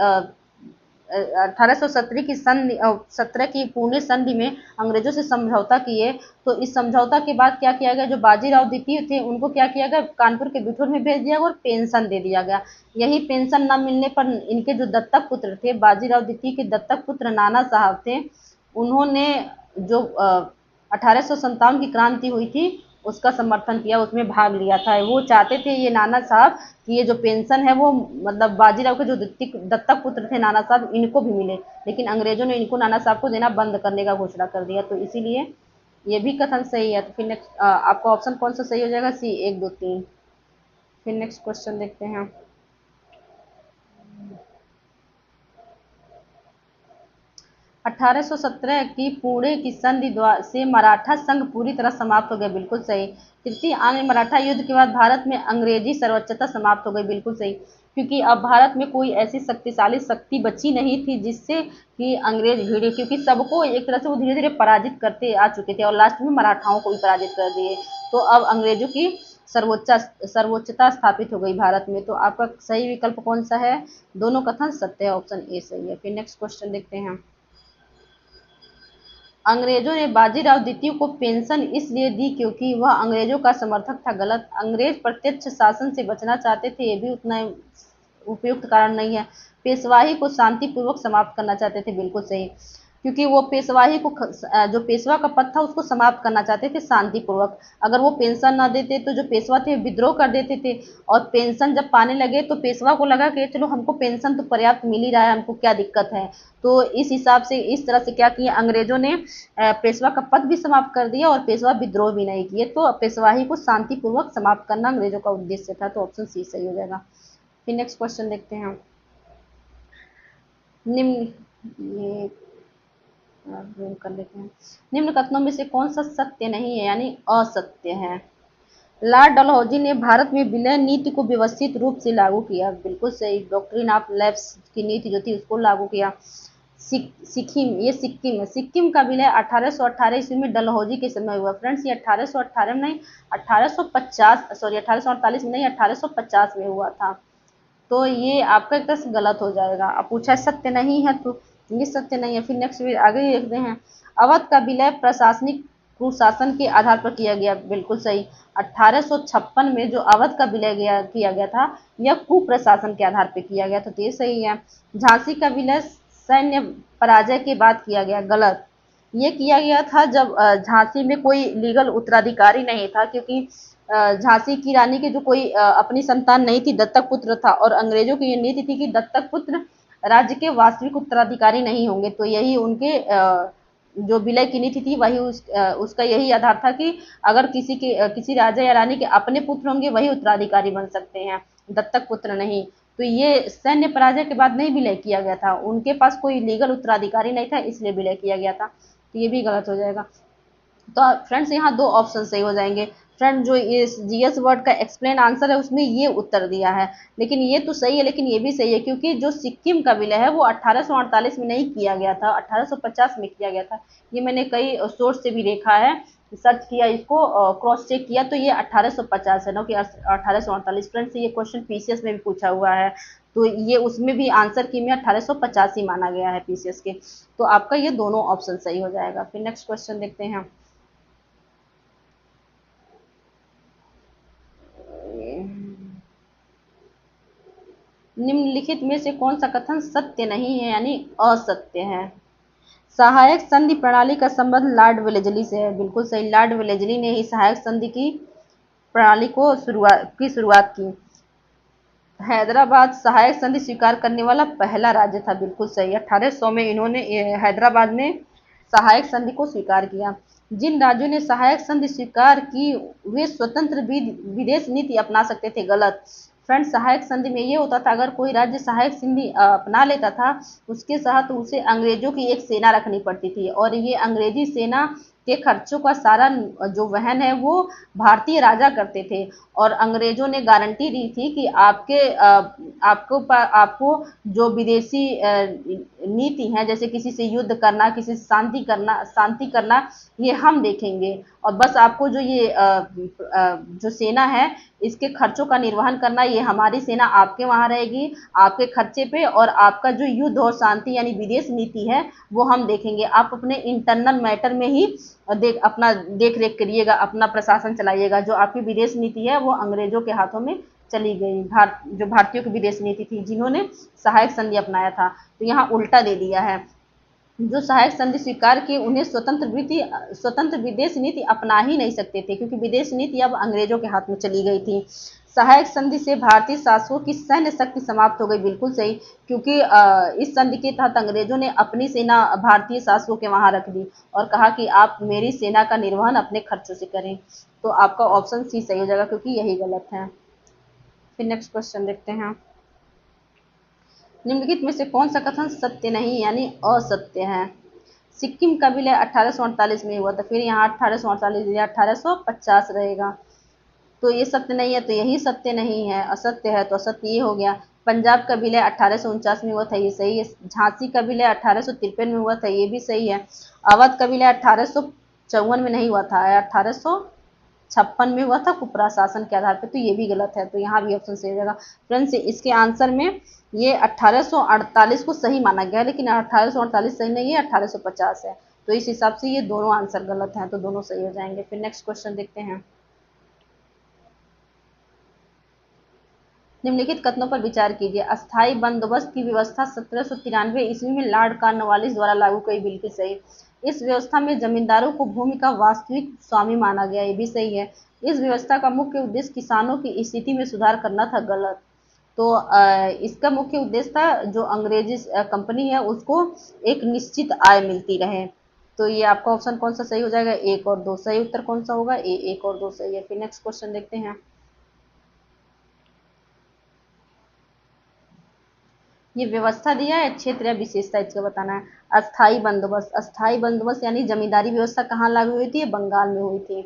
1817 की संधि 17 की पुणे संधि में अंग्रेजों से समझौता किए। तो इस समझौता के बाद क्या किया गया, जो बाजीराव द्वितीय थे उनको क्या किया गया, कानपुर के बिठूर में भेज दिया गया और पेंशन दे दिया गया। यही पेंशन न मिलने पर इनके जो दत्तक पुत्र थे, बाजीराव द्वितीय के दत्तक पुत्र नाना साहब थे, उन्होंने जो 1857 की क्रांति हुई थी उसका समर्थन किया, उसमें भाग लिया था। वो चाहते थे ये नाना साहब कि ये जो पेंशन है वो मतलब बाजीराव के जो दत्तक पुत्र थे नाना साहब इनको भी मिले, लेकिन अंग्रेजों ने इनको नाना साहब को देना बंद करने का घोषणा कर दिया। तो इसीलिए ये भी कथन सही है। तो फिर नेक्स्ट आपका ऑप्शन कौन सा सही हो जाएगा, सी 1 2 3। फिर नेक्स्ट क्वेश्चन देखते हैं, 1817 की पुणे की संधि से मराठा संघ पूरी तरह समाप्त हो गया, बिल्कुल सही। तृतीय आंग्ल मराठा युद्ध के बाद भारत में अंग्रेजी सर्वोच्चता समाप्त हो गई, बिल्कुल सही। क्योंकि अब भारत में कोई ऐसी शक्तिशाली शक्ति बची नहीं थी जिससे कि अंग्रेज भिड़े, क्योंकि सबको एक तरह से वो धीरे धीरे पराजित करते आ चुके थे और लास्ट में मराठाओं को भी पराजित कर दिए। तो अब अंग्रेजों की सर्वोच्चता स्थापित हो गई भारत में। तो आपका सही विकल्प कौन सा है, दोनों कथन सत्य है, ऑप्शन ए सही है। फिर नेक्स्ट क्वेश्चन देखते हैं, अंग्रेजों ने बाजीराव द्वितीय को पेंशन इसलिए दी क्योंकि वह अंग्रेजों का समर्थक था, गलत। अंग्रेज प्रत्यक्ष शासन से बचना चाहते थे, ये भी उतना उपयुक्त कारण नहीं है। पेशवाही को शांतिपूर्वक समाप्त करना चाहते थे, बिल्कुल सही। क्योंकि वो पेशवाही को जो पेशवा का पद था उसको समाप्त करना चाहते थे शांतिपूर्वक। अगर वो पेंशन ना देते तो जो पेशवा थे विद्रोह कर देते थे, और पेंशन जब पाने लगे तो पेशवा को लगा कि चलो हमको पेंशन तो पर्याप्त मिल ही रहा है, हमको क्या दिक्कत है। तो इस हिसाब से इस तरह से क्या किया अंग्रेजों ने, पेशवा का पद भी समाप्त कर दिया और पेशवा विद्रोह भी नहीं किए। तो पेशवाही को शांतिपूर्वक समाप्त करना अंग्रेजों का उद्देश्य था। तो ऑप्शन सी सही हो जाएगा। फिर नेक्स्ट क्वेश्चन देखते हैं, निम्न ये जूम कर लेते हैं, निम्न कथनों में से कौन सा सत्य नहीं है यानी असत्य है। लॉर्ड डलहौजी ने भारत में विलय नीति को व्यवस्थित रूप से लागू किया, बिल्कुल सही। डॉक्ट्रिन ऑफ लैप्स की नीति जो थी उसको लागू किया। सिक्किम, ये सिक्किम है, सिक्किम का विलय 1818 ईस्वी में डलहौजी के समय हुआ। फ्रेंड्स ये 1818 में नहीं, 1850 सॉरी 1848 में नहीं, 1850 में हुआ था। तो ये आपका एक तरह से गलत हो जाएगा। अब पूछा सत्य नहीं है तो ये सत्य नहीं है। फिर नेक्स्ट आगे देखते हैं, अवध का विलय प्रशासनिक कुशासन के आधार पर किया गया, बिल्कुल सही। 1856 में जो अवध का विलय किया गया था यह कुप्रशासन के आधार पर किया गया था, तो ये सही है। झांसी का विलय सैन्य पराजय के बाद किया गया, गलत। ये किया गया था जब झांसी में कोई लीगल उत्तराधिकारी नहीं था, क्योंकि झांसी की रानी के जो कोई अपनी संतान नहीं थी, दत्तक पुत्र था, और अंग्रेजों की ये नीति थी कि दत्तक पुत्र राज्य के वास्तविक उत्तराधिकारी नहीं होंगे। तो यही उनके जो विलय की नीति थी वही उसका यही आधार था कि अगर किसी राजा या रानी के अपने पुत्र होंगे वही उत्तराधिकारी बन सकते हैं, दत्तक पुत्र नहीं। तो ये सैन्य पराजय के बाद नहीं विलय किया गया था, उनके पास कोई लीगल उत्तराधिकारी नहीं था इसलिए विलय किया गया था। तो ये भी गलत हो जाएगा। तो फ्रेंड्स यहाँ दो ऑप्शन सही हो जाएंगे। फ्रेंड जो ये जीएस वर्ड का एक्सप्लेन आंसर है उसमें ये उत्तर दिया है, लेकिन ये तो सही है, लेकिन ये भी सही है क्योंकि जो सिक्किम का विलय है वो 1848 में नहीं किया गया था, 1850 में किया गया था। ये मैंने कई सोर्स से भी देखा है, सर्च किया इसको, क्रॉस चेक किया, तो ये 1850 है ना कि 1848। फ्रेंड्स ये क्वेश्चन पीसीएस में भी पूछा हुआ है, तो ये उसमें भी आंसर की में 1850 ही माना गया है पीसीएस के। तो आपका ये दोनों ऑप्शन सही हो जाएगा। फिर नेक्स्ट क्वेश्चन देखते हैं। निम्नलिखित में से कौन सा कथन सत्य नहीं है यानी असत्य है? सहायक संधि प्रणाली का संबंध लॉर्ड वेलेजली से है, बिल्कुल सही। लॉर्ड वेलेजली ने ही सहायक संधि की प्रणाली को शुरुआत की। हैदराबाद सहायक संधि स्वीकार करने वाला पहला राज्य था, बिल्कुल सही। 1800 में इन्होंने हैदराबाद ने सहायक संधि को स्वीकार किया। जिन राज्यों ने सहायक संधि स्वीकार की वे स्वतंत्र विदेश नीति अपना सकते थे, गलत। फ्रेंड सहायक संधि में ये होता था, अगर कोई राज्य सहायक संधि अपना लेता था उसके साथ उसे अंग्रेजों की एक सेना रखनी पड़ती थी, और ये अंग्रेजी सेना के खर्चों का सारा जो वहन है वो भारतीय राजा करते थे। और अंग्रेजों ने गारंटी दी थी कि आपको जो विदेशी नीति है, जैसे किसी से युद्ध करना, किसी से शांति करना, ये हम देखेंगे, और बस आपको जो ये जो सेना है इसके खर्चों का निर्वहन करना, ये हमारी सेना आपके वहां रहेगी आपके खर्चे पे, और आपका जो युद्ध और शांति यानी विदेश नीति है वो हम देखेंगे। आप अपने इंटरनल मैटर में ही अपना देख रेख करिएगा, अपना प्रशासन चलाइएगा। जो आपकी विदेश नीति है वो अंग्रेजों के हाथों में चली गई। जो भारतीयों की विदेश नीति थी जिन्होंने सहायक संधि अपनाया था, तो यहाँ उल्टा दे दिया है। जो सहायक संधि स्वीकार की उन्हें स्वतंत्र विदेश नीति अपना ही नहीं सकते थे, क्योंकि विदेश नीति अब अंग्रेजों के हाथ में चली गई थी। सहायक संधि से भारतीय शासकों की सैन्य शक्ति समाप्त हो गई, बिल्कुल सही, क्योंकि इस संधि के तहत अंग्रेजों ने अपनी सेना भारतीय शासकों के वहां रख दी और कहा कि आप मेरी सेना का निर्वहन अपने खर्चों से करें। तो आपका ऑप्शन सी सही हो जाएगा, क्योंकि यही गलत है। फिर नेक्स्ट क्वेश्चन देखते हैं। निम्नलिखित में से कौन सा कथन सत्य नहीं यानी असत्य है? सिक्किम का विलय 1848 में हुआ था, फिर यहाँ 1848 या 1850 रहेगा, तो ये सत्य नहीं है, तो यही सत्य नहीं है। असत्य है तो असत्य ये हो गया। पंजाब का विलय 1849 में हुआ था, ये सही है। झांसी का विलय 1853 में हुआ था, ये भी सही है। अवध का विलय 1854 में नहीं हुआ था, 1856 में हुआ था कुप्रशासन के आधार पर, तो ये भी गलत है, तो यहाँ भी ऑप्शन सही हो जाएगा। फ्रेंड्स इसके आंसर में ये 1848 को सही माना गया, लेकिन 1848 सही नहीं है, 1850 है, तो इस हिसाब से ये दोनों आंसर गलत हैं, तो दोनों सही हो जाएंगे। फिर नेक्स्ट क्वेश्चन देखते हैं। निम्नलिखित कथनों पर विचार कीजिए। अस्थायी बंदोबस्त की व्यवस्था 1793 ईस्वी में लॉर्ड कॉर्नवालिस द्वारा लागू की, बिल्कुल सही। इस व्यवस्था में जमींदारों को भूमि का वास्तविक स्वामी माना गया, ये भी सही है। इस व्यवस्था का मुख्य उद्देश्य किसानों की स्थिति में सुधार करना था, गलत। तो इसका मुख्य उद्देश्य था जो अंग्रेजी कंपनी है उसको एक निश्चित आय मिलती रहे। तो ये आपका ऑप्शन कौन सा सही हो जाएगा? 1 और 2। सही उत्तर कौन सा होगा? 1 और 2 सही है। फिर नेक्स्ट क्वेश्चन देखते हैं। ये व्यवस्था दिया है, क्षेत्र या विशेषता इसका बताना है। अस्थाई बंदोबस्त यानी जमींदारी व्यवस्था कहाँ लागू हुई थी? बंगाल में हुई थी,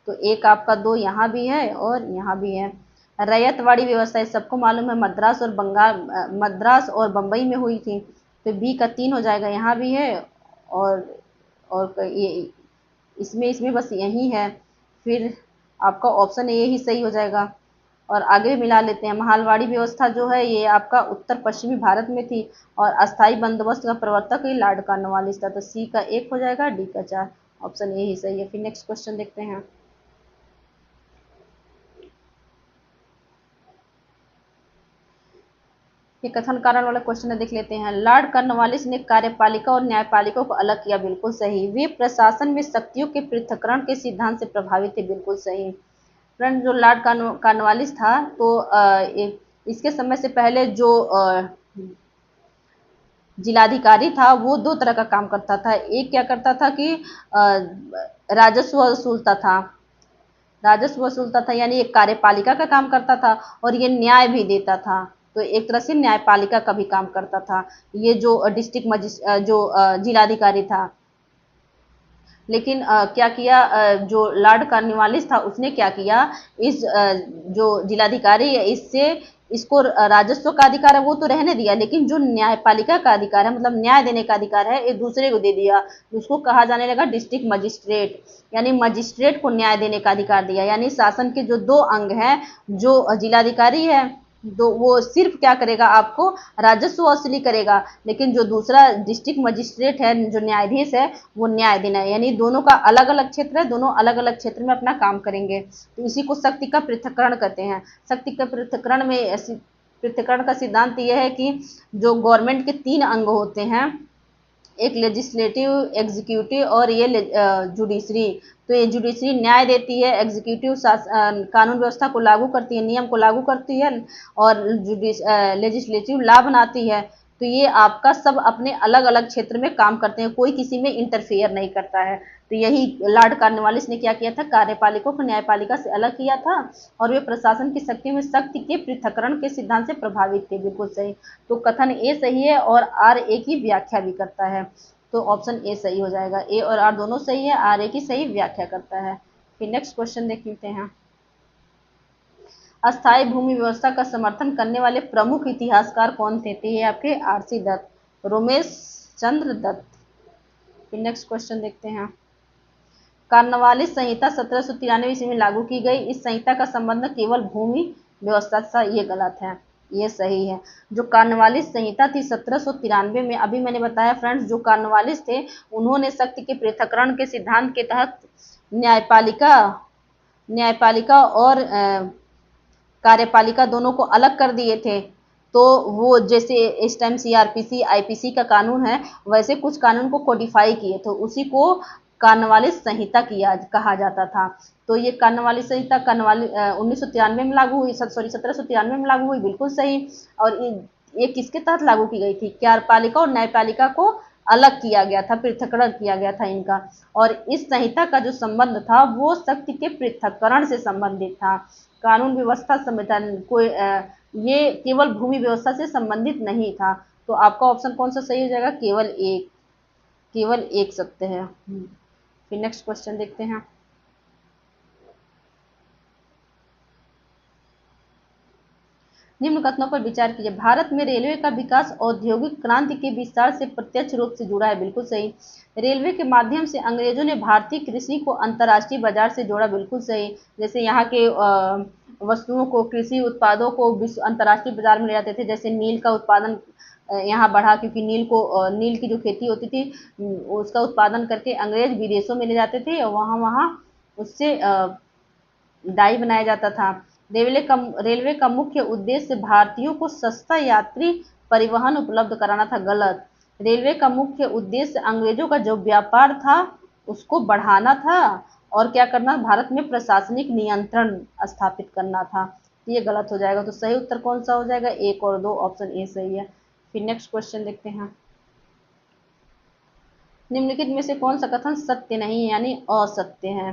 तो 1 आपका 2 यहाँ भी है और यहाँ भी है। रैयतवाड़ी व्यवस्था सबको मालूम है, मद्रास और बम्बई में हुई थी, तो बी का 3 हो जाएगा, यहाँ भी है और ये इसमें बस यही है। फिर आपका ऑप्शन ए ही सही हो जाएगा। और आगे भी मिला लेते हैं। महालवाड़ी व्यवस्था जो है ये आपका उत्तर पश्चिमी भारत में थी, और अस्थाई बंदोबस्त का प्रवर्तक ही लॉर्ड कॉर्नवालिस था, तो सी का 1 हो जाएगा, डी का 4, ऑप्शन ए ही सही है। फिर नेक्स्ट क्वेश्चन देखते हैं। ये कथन कारण वाला क्वेश्चन है, देख लेते हैं। लॉर्ड कॉर्नवालिस ने कार्यपालिका और न्यायपालिका को अलग किया, बिल्कुल सही। वे प्रशासन में शक्तियों के पृथक्करण के सिद्धांत से प्रभावित थे, बिल्कुल सही। फ्रेंड जो लॉर्ड कॉर्नवालिस था, तो इसके समय से पहले जो जिलाधिकारी था वो 2 तरह का काम करता था। एक क्या करता था कि राजस्व वसूलता था, यानी एक कार्यपालिका का काम करता था, और ये न्याय भी देता था, तो एक तरह से न्यायपालिका का भी काम करता था। ये जो जिलाधिकारी था, लेकिन क्या किया, जो लॉर्ड कॉर्नवालिस था उसने क्या किया, इस जो जिलाधिकारी है इससे इसको राजस्व का अधिकार है वो तो रहने दिया, लेकिन जो न्यायपालिका का अधिकार है, मतलब न्याय देने का अधिकार है, ये दूसरे को दे दिया। उसको कहा जाने लगा डिस्ट्रिक्ट मजिस्ट्रेट, यानी मजिस्ट्रेट को न्याय देने का अधिकार दिया। यानी शासन के जो दो अंग हैं, जो जिलाधिकारी है, तो वो सिर्फ क्या करेगा, आपको राजस्व वसूली करेगा, लेकिन जो दूसरा डिस्ट्रिक्ट मजिस्ट्रेट है, जो न्यायाधीश है, वो न्याय देना है। यानी दोनों का अलग अलग क्षेत्र है, दोनों अलग अलग क्षेत्र में अपना काम करेंगे। तो इसी को शक्ति का पृथक्करण कहते हैं। शक्ति का पृथक्करण का सिद्धांत यह है कि जो गवर्नमेंट के तीन अंग होते हैं, एक लेजिस्लेटिव, एग्जीक्यूटिव और ये जुडिशरी। तो ये जुडिशरी न्याय देती है, एग्जीक्यूटिव कानून व्यवस्था को लागू करती है, नियम को लागू करती है, और लेजिस्लेटिव लॉ बनाती है। तो ये आपका सब अपने अलग अलग क्षेत्र में काम करते हैं, कोई किसी में इंटरफेयर नहीं करता है। तो यही लॉर्ड कॉर्नवालिस ने क्या किया था, कार्यपालिका को न्यायपालिका से अलग किया था, और वे प्रशासन की शक्ति में शक्ति के पृथक्करण के सिद्धांत से प्रभावित थे। बिल्कुल सही। तो कथन ए सही है और आर ए की व्याख्या भी करता है। तो ऑप्शन ए सही हो जाएगा। ए और आर दोनों सही है, आर ए की सही व्याख्या करता है। फिर नेक्स्ट क्वेश्चन देख लेते हैं। अस्थायी भूमि व्यवस्था का समर्थन करने वाले प्रमुख इतिहासकार कौन थे? तो ये आपके आरसी दत्त, रोमेश चंद्र दत्त। फिर नेक्स्ट क्वेश्चन देखते हैं। कॉर्नवालिस संहिता 1793 ईस्वी में लागू की गई। इस संहिता का संबंध केवल भूमि व्यवस्था से, ये गलत है, ये सही है। जो कॉर्नवालिस संहिता थी 1793 में, अभी मैंने बताया फ्रेंड्स, जो कॉर्नवालिस थे उन्होंने शक्ति के पृथक्करण के सिद्धांत के तहत न्यायपालिका न्यायपालिका और कार्यपालिका दोनों को अलग कर दिए थे। तो वो जैसे इस टाइम सीआरपीसी आईपीसी का कानून है, वैसे कुछ कानून को कोडिफाई किए, तो उसी को कॉर्नवालिस संहिता किया कहा जाता था। तो ये कॉर्नवालिस संहिता 1993 में लागू हुई, सॉरी 1793 में लागू हुई, बिल्कुल सही। और ये किसके तहत लागू की गई थी? कार्यपालिका और न्यायपालिका को अलग किया गया था, पृथक्करण किया गया था इनका। और इस संहिता का जो संबंध था वो शक्ति के पृथक्करण से संबंधित था। कानून व्यवस्था संविधान कोई ये केवल भूमि व्यवस्था से संबंधित नहीं था। तो आपका ऑप्शन कौन सा सही हो जाएगा? केवल एक सत्य है। फिर नेक्स्ट क्वेश्चन देखते हैं। निम्न कथनों पर विचार कीजिए। भारत में रेलवे का विकास औद्योगिक क्रांति के विस्तार से प्रत्यक्ष रूप से जुड़ा है। बिल्कुल सही। रेलवे के माध्यम से अंग्रेजों ने भारतीय कृषि को अंतर्राष्ट्रीय बाजार से जोड़ा। बिल्कुल सही। जैसे यहाँ के वस्तुओं को, कृषि उत्पादों को विश्व अंतर्राष्ट्रीय बाजार में ले जाते थे। जैसे नील का उत्पादन यहाँ बढ़ा, क्योंकि नील की जो खेती होती थी उसका उत्पादन करके अंग्रेज विदेशों में ले जाते थे, और वहाँ उससे डाई बनाया जाता था। रेलवे का मुख्य उद्देश्य भारतीयों को सस्ता यात्री परिवहन उपलब्ध कराना था। गलत। रेलवे का मुख्य उद्देश्य अंग्रेजों का जो व्यापार था उसको बढ़ाना था, और क्या करना, भारत में प्रशासनिक नियंत्रण स्थापित करना था। तो ये गलत हो जाएगा। तो सही उत्तर कौन सा हो जाएगा? 1 और 2, ऑप्शन ए सही है। फिर नेक्स्ट क्वेश्चन देखते हैं। निम्नलिखित में से कौन सा कथन सत्य नहीं है, यानी असत्य है?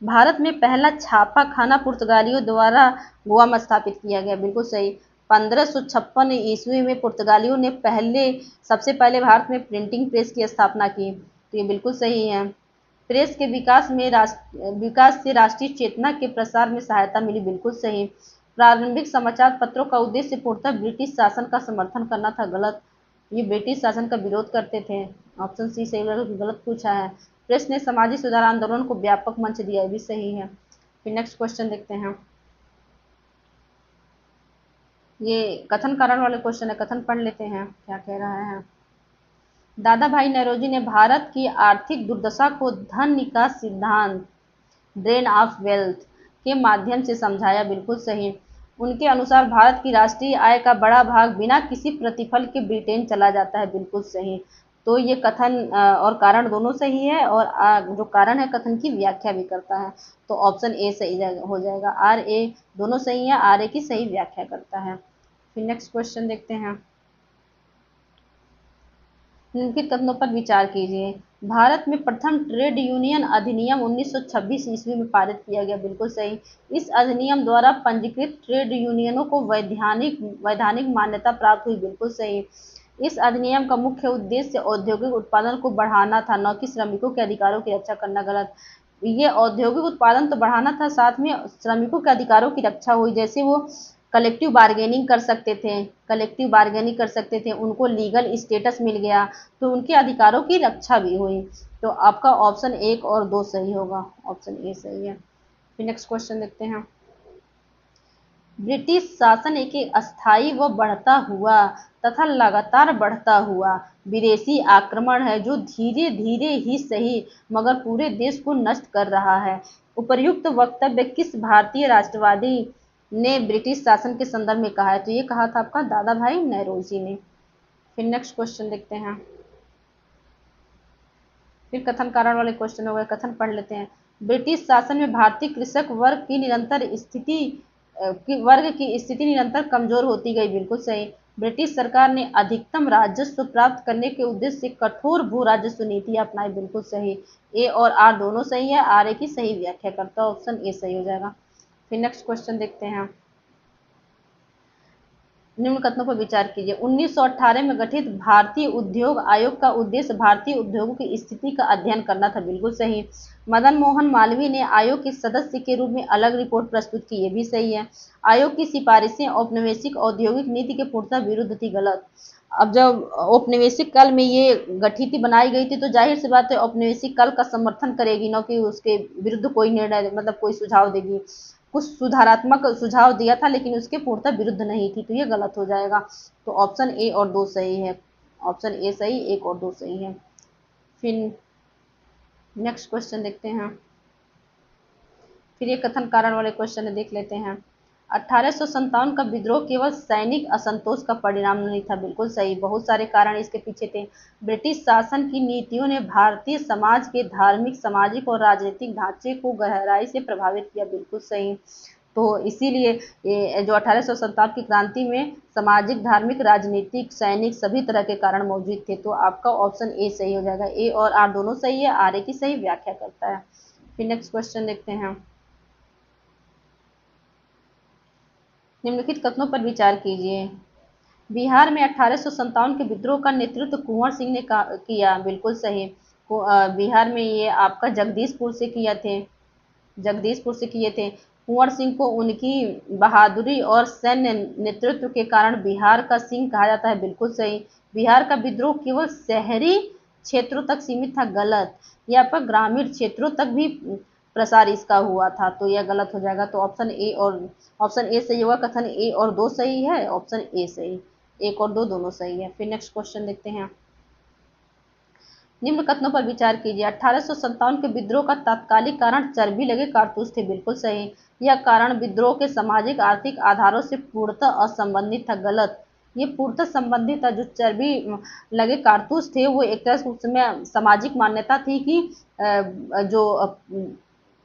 भारत में पहला छापा खाना पुर्तगालियों द्वारा गोवा में स्थापित किया गया। बिल्कुल सही। 1556 ईस्वी में पुर्तगालियों ने सबसे पहले भारत में प्रिंटिंग प्रेस की स्थापना की। तो ये बिल्कुल सही है। प्रेस के विकास से राष्ट्रीय चेतना के प्रसार में सहायता मिली। बिल्कुल सही। प्रारंभिक समाचार पत्रों का उद्देश्य पूर्णतः ब्रिटिश शासन का समर्थन करना था। गलत। ये ब्रिटिश शासन का विरोध करते थे। ऑप्शन सी सही होगा, गलत पूछा है। प्रेस ने सामाजिक सुधार आंदोलन को व्यापक मंच दिया, ये भी सही है। फिर नेक्स्ट क्वेश्चन देखते हैं। ये कथन कारण वाले क्वेश्चन है, कथन पढ़ लेते हैं क्या कह रहा है। दादा भाई नौरोजी ने भारत की आर्थिक दुर्दशा को धन निकास सिद्धांत, ड्रेन ऑफ वेल्थ, के माध्यम से समझाया। बिल्कुल सही। उनके अनुसार भारत की राष्ट्रीय आय का बड़ा भाग बिना किसी प्रतिफल के ब्रिटेन चला जाता है। बिल्कुल सही। तो ये कथन और कारण दोनों सही है, और जो कारण है कथन की व्याख्या भी करता है। तो ऑप्शन ए सही हो जाएगा। आर ए दोनों सही है, आर ए की सही व्याख्या करता है। फिर नेक्स्ट क्वेश्चन देखते हैं। निम्नलिखित कथनों पर विचार कीजिए। भारत में प्रथम ट्रेड यूनियन अधिनियम 1926 ईस्वी में पारित किया गया। बिल्कुल सही। इस अधिनियम द्वारा पंजीकृत ट्रेड यूनियनों को वैधानिक मान्यता प्राप्त हुई। बिल्कुल सही। इस अधिनियम का मुख्य उद्देश्य औद्योगिक उत्पादन को बढ़ाना था, न कि श्रमिकों के अधिकारों की रक्षा करना। गलत। ये औद्योगिक उत्पादन तो बढ़ाना था, साथ में श्रमिकों के अधिकारों की रक्षा हुई, जैसे वो कलेक्टिव बार्गेनिंग कर सकते थे, उनको लीगल स्टेटस मिल गया, तो उनके अधिकारों की रक्षा भी हुई। तो आपका ऑप्शन 1 और 2 सही होगा, ऑप्शन ए सही है। फिर नेक्स्ट क्वेश्चन देखते हैं। ब्रिटिश शासन एक अस्थायी व बढ़ता हुआ तथा लगातार बढ़ता हुआ विदेशी आक्रमण है, जो धीरे धीरे ही सही मगर पूरे देश को नष्ट कर रहा है। उपर्युक्त वक्तव्य किस भारतीय राष्ट्रवादी ने ब्रिटिश शासन के संदर्भ में कहा है? तो ये कहा था आपका दादा भाई नौरोजी ने। फिर नेक्स्ट क्वेश्चन देखते हैं। फिर कथन कारण वाले क्वेश्चन हो गए, कथन पढ़ लेते हैं। ब्रिटिश शासन में भारतीय कृषक वर्ग की स्थिति निरंतर कमजोर होती गई। बिल्कुल सही। ब्रिटिश सरकार ने अधिकतम राजस्व प्राप्त करने के उद्देश्य से कठोर भू राजस्व नीति अपनाई। बिल्कुल सही। ए और आर दोनों सही है, आर ए की सही व्याख्या करता है, ऑप्शन ए सही हो जाएगा। फिर नेक्स्ट क्वेश्चन देखते हैं। निम्न कथनों पर विचार कीजिए। 1918 में गठित भारतीय उद्योग आयोग का उद्देश्य भारतीय उद्योगों की स्थिति का अध्ययन करना था। बिल्कुल सही। मदन मोहन मालवीय ने आयोग के सदस्य के रूप में अलग रिपोर्ट प्रस्तुत की। ये भी सही है। आयोग की सिफारिशें औपनिवेशिक औद्योगिक नीति के पूर्णतः विरुद्ध थी। गलत। अब जब औपनिवेशिक काल में ये गठित बनाई गई थी, तो जाहिर सी बात है औपनिवेशिक काल का समर्थन करेगी, न कि उसके विरुद्ध कोई निर्णय, मतलब कोई सुझाव देगी। कुछ सुधारात्मक सुझाव दिया था, लेकिन उसके पूर्णतः विरुद्ध नहीं थी, तो ये गलत हो जाएगा। तो ऑप्शन ए और 2 सही है, ऑप्शन ए सही, 1 और 2 सही है। फिर नेक्स्ट क्वेश्चन देखते हैं। फिर ये कथन कारण वाले क्वेश्चन देख लेते हैं। 1857 का विद्रोह केवल सैनिक असंतोष का परिणाम नहीं था। बिल्कुल सही। बहुत सारे कारण इसके पीछे थे। ब्रिटिश शासन की नीतियों ने भारतीय समाज के धार्मिक, सामाजिक और राजनीतिक ढांचे को गहराई से प्रभावित किया। बिल्कुल सही। तो इसीलिए जो 1857 की क्रांति में सामाजिक, धार्मिक, राजनीतिक, सैनिक सभी तरह के कारण मौजूद थे। तो आपका ऑप्शन ए सही हो जाएगा। ए और आर दोनों सही है, आर ए की सही व्याख्या करता है। फिर नेक्स्ट क्वेश्चन देखते हैं। निम्नलिखित कथनों पर विचार कीजिए। बिहार में 1857 के विद्रोह का नेतृत्व कुंवर सिंह ने किया। बिल्कुल सही। बिहार में ये आपका जगदीशपुर से किए थे। कुंवर सिंह को उनकी बहादुरी और सैन्य नेतृत्व के कारण बिहार का सिंह कहा जाता है। बिल्कुल सही। बिहार का विद्रोह केवल शहरी क्षेत्रों तक सीमित था। गलत। यह पर ग्रामीण क्षेत्रों तक भी प्रसार इसका हुआ था, तो यह गलत हो जाएगा। तो ऑप्शन ए सही होगा। कथन ए और 2 सही है, ऑप्शन ए सही। 1 और 2 दोनों सही है। फिर नेक्स्ट क्वेश्चन देखते हैं। निम्न कथनों पर विचार कीजिए। 1857 के विद्रोह का तात्कालिक कारण चर्बी लगे कारतूस थे। बिल्कुल सही। यह कारण विद्रोह के सामाजिक आर्थिक आधारों से पूर्णतः असंबंधित था। गलत। ये पूर्णतः संबंधित था। जो चर्बी लगे कारतूस थे, वो एक तरह से उस समय सामाजिक मान्यता थी कि जो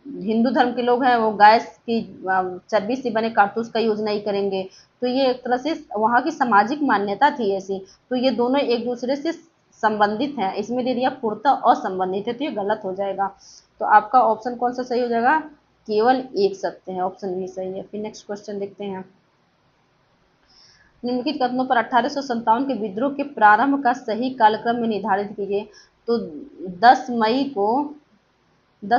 हिंदू धर्म के लोग हैं वो गाय की चर्बी से बने कारतूस का यूज नहीं करेंगे। तो ये एक तरह से वहाँ की सामाजिक मान्यता थी ऐसी। तो ये दोनों एक दूसरे से संबंधित हैं। इसमें दे दिया पूर्णतः असंबंधित है, तो ये गलत हो जाएगा। तो आपका ऑप्शन कौन सा सही हो जाएगा? केवल एक सत्य है, ऑप्शन बी सही है। फिर नेक्स्ट क्वेश्चन देखते हैं। निम्नलिखित कथनों पर 1857 के विद्रोह के प्रारंभ का सही कालक्रम में निर्धारित कीजिए। तो 10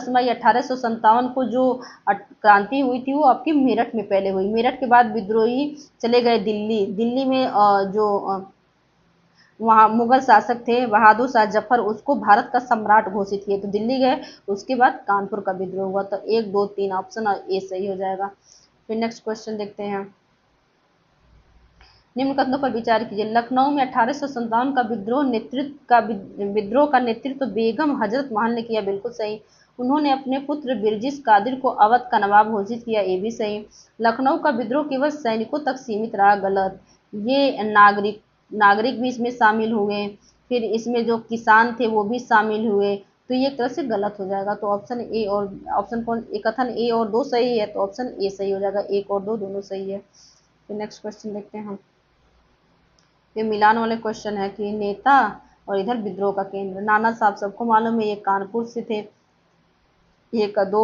मई 1857 को जो क्रांति हुई थी, वो आपकी मेरठ में पहले हुई। मेरठ के बाद विद्रोही चले गए दिल्ली। दिल्ली में वहाँ मुगल शासक थे बहादुर शाह जफर, उसको भारत का सम्राट घोषित किए, तो दिल्ली गए। उसके बाद कानपुर का विद्रोह हुआ। तो 1, 2, 3 ऑप्शन और ए सही हो जाएगा। फिर नेक्स्ट क्वेश्चन देखते हैं। निम्न कथनों पर विचार कीजिए। लखनऊ में 1857 का विद्रोह का नेतृत्व बेगम हजरत महल ने किया। बिल्कुल सही। उन्होंने अपने पुत्र बिरजिस कादिर को अवध का नवाब घोषित किया। ये भी सही। लखनऊ का विद्रोह केवल सैनिकों तक सीमित रहा। गलत। ये नागरिक भी इसमें शामिल हुए। फिर इसमें जो किसान थे वो भी शामिल हुए। तो ये एक तरह से गलत हो जाएगा। तो कथन ए और 2 सही है, तो ऑप्शन ए सही हो जाएगा। 1 और 2 दोनों सही है। फिर नेक्स्ट क्वेश्चन देखते हैं हम। ये मिलान वाले क्वेश्चन है कि नेता और इधर विद्रोह का केंद्र। नाना साहब सबको मालूम है, ये कानपुर से थे। ये कदो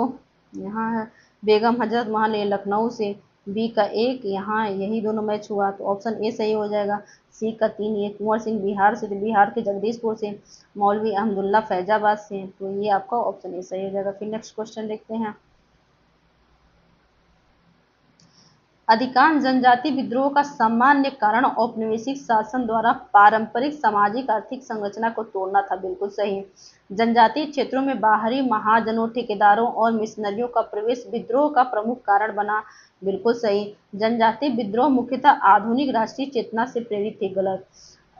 यहाँ है। बेगम हजरत महल ये लखनऊ से। बी का 1, यहाँ यही दोनों मैच हुआ तो ऑप्शन ए सही हो जाएगा। सी का 3, ये कुंवर सिंह बिहार से, तो बिहार के जगदीशपुर से। मौलवी अहमदुल्ला फैजाबाद से, तो ये आपका ऑप्शन ए सही हो जाएगा। फिर नेक्स्ट क्वेश्चन देखते हैं। अधिकांश जनजाति विद्रोह का सामान्य कारण औपनिवेशिक शासन द्वारा पारंपरिक सामाजिक आर्थिक संरचना को तोड़ना था। बिल्कुल सही। जनजातीय क्षेत्रों में बाहरी महाजनों, ठेकेदारों और मिशनरियों का प्रवेश विद्रोह का प्रमुख कारण बना। बिल्कुल सही। जनजातीय विद्रोह मुख्यतः आधुनिक राष्ट्रीय चेतना से प्रेरित थे। गलत।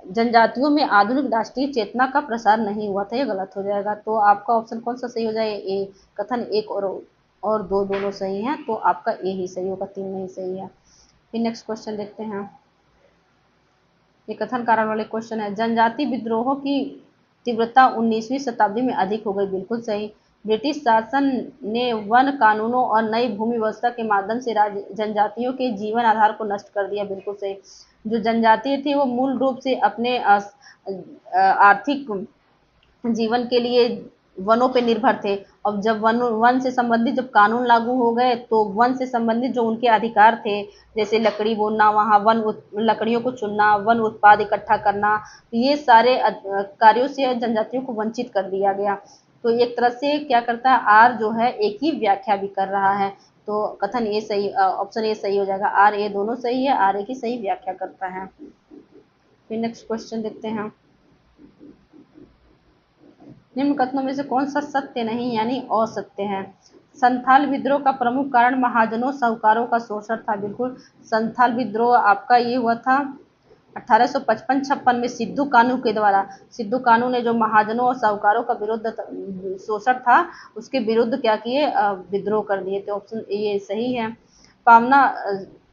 जनजातियों में आधुनिक राष्ट्रीय चेतना का प्रसार नहीं हुआ था, ये गलत हो जाएगा। तो आपका ऑप्शन कौन सा सही हो जाएगा? ए। कथन 1 और 2 दोनों सही हैं, तो आपका ए ही सही होगा, 3 नहीं सही है। फिर नेक्स्ट क्वेश्चन देखते हैं। ये कथन कारण वाले क्वेश्चन है। जनजाति विद्रोहों की तीव्रता 19वीं शताब्दी में अधिक हो गई। बिल्कुल सही। ब्रिटिश शासन ने वन कानूनों और नई भूमि व्यवस्था के माध्यम से जनजातियों के जीवन आधार को नष्ट कर दिया। बिल्कुल सही। जो जनजातीय थे वो मूल रूप से अपने आर्थिक जीवन के लिए वनों पे निर्भर थे। और जब वन से संबंधित जब कानून लागू हो गए तो वन से संबंधित जो उनके अधिकार थे, जैसे लकड़ी बोना, वहाँ लकड़ियों को चुनना, वन उत्पाद इकट्ठा करना, ये सारे कार्यों से जनजातियों को वंचित कर दिया गया। तो एक तरह से क्या करता है, आर जो है एक ही व्याख्या भी कर रहा है। तो कथन ए सही, ऑप्शन ए सही हो जाएगा। आर ए दोनों सही है, आर ए की सही व्याख्या करता है। फिर नेक्स्ट क्वेश्चन देखते हैं। निम्न कथनों में से कौन सा सत्य नहीं यानी असत्य है? संथाल विद्रोह का प्रमुख कारण महाजनों साहूकारों का शोषण था। बिल्कुल। संथाल विद्रोह आपका ये हुआ था 1855-56 में सिद्धू कानू के द्वारा। सिद्धू कानू ने जो महाजनों और साहूकारों का विरुद्ध शोषण था उसके विरुद्ध क्या किए, विद्रोह कर दिए। तो ऑप्शन ये सही है। पावना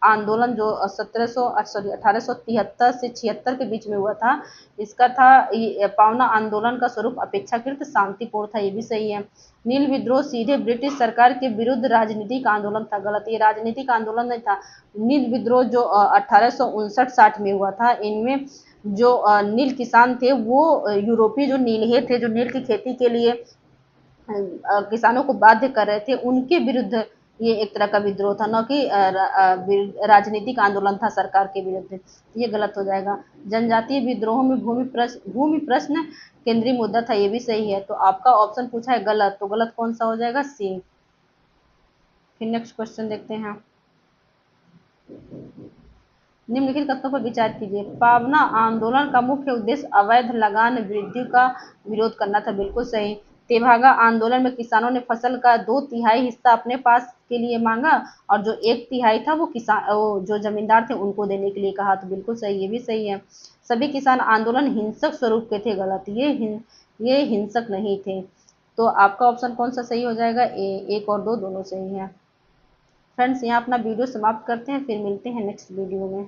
आंदोलन जो 1873 से 76 के बीच में हुआ था, इसका था पावना आंदोलन का स्वरूप अपेक्षाकृत शांतिपूर्ण था, ये भी सही है। नील विद्रोह सीधे ब्रिटिश सरकार के विरुद्ध राजनीतिक आंदोलन था। गलत। ये राजनीतिक आंदोलन नहीं था। नील विद्रोह जो 1859-60 में हुआ था, इनमें जो नील किसान थे वो यूरोपीय जो नीलहे थे, जो नील की खेती के लिए किसानों को बाध्य कर रहे थे, उनके विरुद्ध ये एक तरह का विद्रोह था, न कि राजनीतिक आंदोलन था सरकार के विरुद्ध। ये गलत हो जाएगा। जनजातीय विद्रोहों में भूमि प्रश्न केंद्रीय मुद्दा था, ये भी सही है। तो आपका ऑप्शन पूछा है गलत, तो गलत कौन सा हो जाएगा? सी। फिर नेक्स्ट क्वेश्चन देखते हैं। निम्नलिखित कथनों पर विचार कीजिए। पावना आंदोलन का मुख्य उद्देश्य अवैध लगान वृद्धि का विरोध करना था। बिल्कुल सही। तेभागा आंदोलन में किसानों ने फसल का 2/3 हिस्सा अपने पास के लिए मांगा और जो 1/3 था वो जो जमींदार थे उनको देने के लिए कहा। तो बिल्कुल सही, ये भी सही है। सभी किसान आंदोलन हिंसक स्वरूप के थे। गलत। ये हिंसक नहीं थे। तो आपका ऑप्शन कौन सा सही हो जाएगा? ए। 1 और 2 दोनों सही है। फ्रेंड्स, यहाँ अपना वीडियो समाप्त करते हैं, फिर मिलते हैं नेक्स्ट वीडियो में।